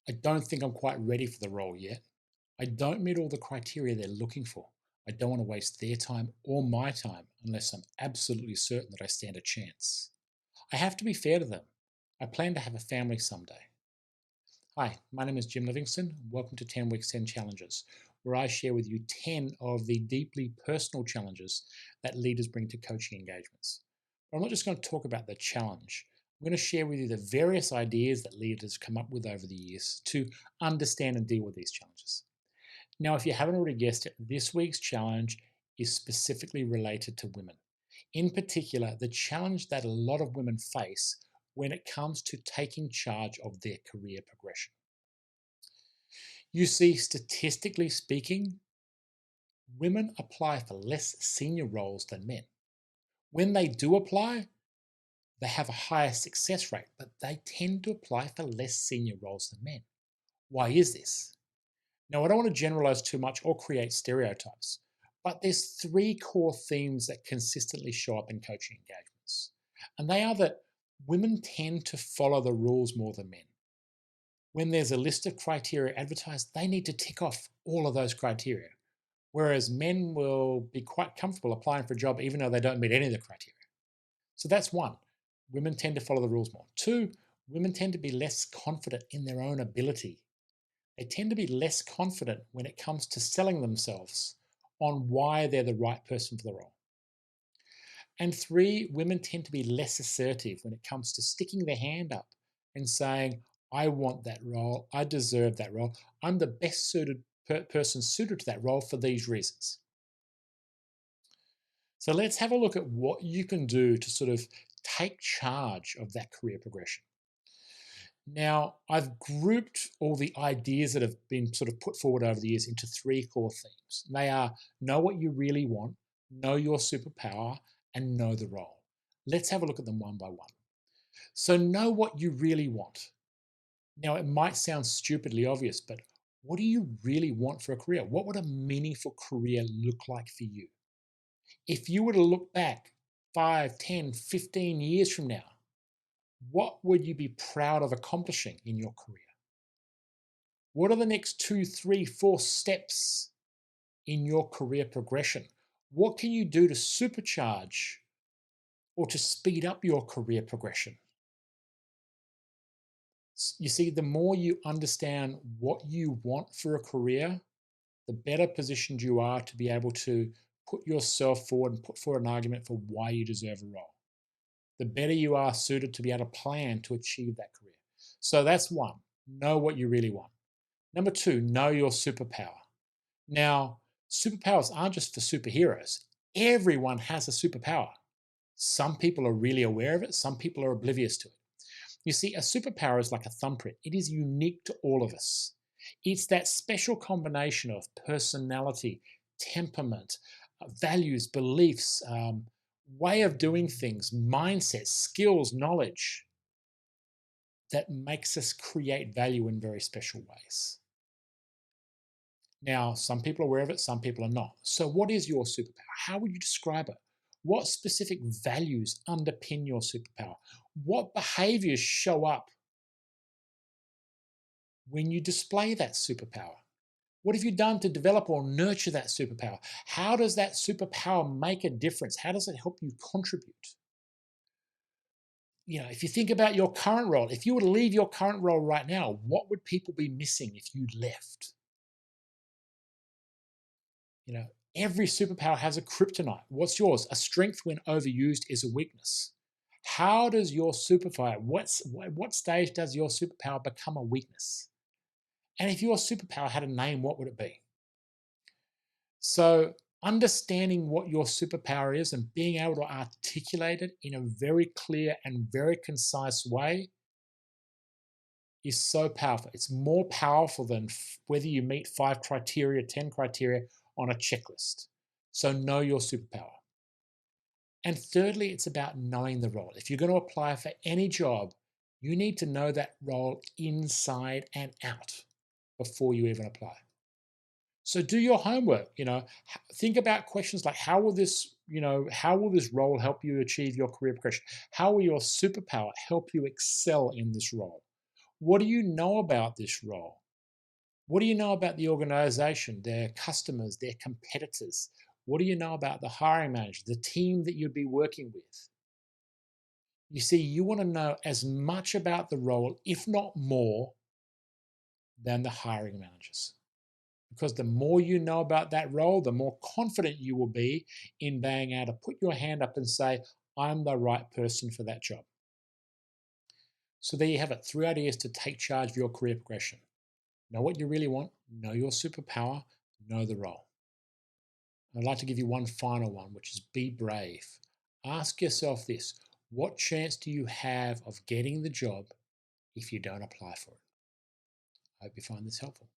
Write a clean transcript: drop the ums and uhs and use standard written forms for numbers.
I don't think I'm quite ready for the role yet. I don't meet all the criteria they're looking for. I don't want to waste their time or my time unless I'm absolutely certain that I stand a chance. I have to be fair to them. I plan to have a family someday. Hi, my name is Jim Livingston. Welcome to 10 Weeks, 10 Challenges, where I share with you 10 of the deeply personal challenges that leaders bring to coaching engagements. But I'm not just going to talk about the challenge. I'm going to share with you the various ideas that leaders come up with over the years to understand and deal with these challenges. Now, if you haven't already guessed it, this week's challenge is specifically related to women. In particular, the challenge that a lot of women face when it comes to taking charge of their career progression. You see, statistically speaking, women apply for less senior roles than men. When they do apply, they have a higher success rate, but they tend to apply for less senior roles than men. Why is this? Now, I don't want to generalize too much or create stereotypes, but there's three core themes that consistently show up in coaching engagements. And they are that women tend to follow the rules more than men. When there's a list of criteria advertised, they need to tick off all of those criteria. Whereas men will be quite comfortable applying for a job even though they don't meet any of the criteria. So that's one. Women tend to follow the rules more. Two, women tend to be less confident in their own ability. They tend to be less confident when it comes to selling themselves on why they're the right person for the role. And three, women tend to be less assertive when it comes to sticking their hand up and saying, I want that role, I deserve that role, I'm the best suited person suited to that role for these reasons. So let's have a look at what you can do to sort of take charge of that career progression. Now, I've grouped all the ideas that have been sort of put forward over the years into three core themes. They are know what you really want, know your superpower, and know the role. Let's have a look at them one by one. So, know what you really want. Now, it might sound stupidly obvious, but what do you really want for a career? What would a meaningful career look like for you? If you were to look back 5, 10, 15 years from now, what would you be proud of accomplishing in your career? What are the next two, three, four steps in your career progression? What can you do to supercharge or to speed up your career progression? You see, the more you understand what you want for a career, the better positioned you are to be able to put yourself forward and put forward an argument for why you deserve a role. The better you are suited to be able to plan to achieve that career. So that's one, know what you really want. Number two, know your superpower. Now, superpowers aren't just for superheroes. Everyone has a superpower. Some people are really aware of it, some people are oblivious to it. You see, a superpower is like a thumbprint, it is unique to all of us. It's that special combination of personality, temperament, values, beliefs, way of doing things, mindsets, skills, knowledge that makes us create value in very special ways. Now, some people are aware of it, some people are not. So, what is your superpower? How would you describe it? What specific values underpin your superpower? What behaviors show up when you display that superpower? What have you done to develop or nurture that superpower? How does that superpower make a difference? How does it help you contribute? If you think about your current role, if you were to leave your current role right now, what would people be missing if you left? You know, every superpower has a kryptonite. What's yours? A strength when overused is a weakness. How does your superpower, what stage does your superpower become a weakness? And if your superpower had a name, what would it be? So, understanding what your superpower is and being able to articulate it in a very clear and very concise way is so powerful. It's more powerful than whether you meet 5 criteria, 10 criteria on a checklist. So, know your superpower. And thirdly, it's about knowing the role. If you're going to apply for any job, you need to know that role inside and out before you even apply. So do your homework, think about questions like how will this role help you achieve your career progression? How will your superpower help you excel in this role? What do you know about this role? What do you know about the organization, their customers, their competitors? What do you know about the hiring manager, the team that you'd be working with? You see, you want to know as much about the role, if not more, than the hiring managers. Because the more you know about that role, the more confident you will be in being able to put your hand up and say, I'm the right person for that job. So there you have it, 3 ideas to take charge of your career progression. Know what you really want, know your superpower, know the role. I'd like to give you one final one, which is be brave. Ask yourself this: what chance do you have of getting the job if you don't apply for it? I hope you find this helpful.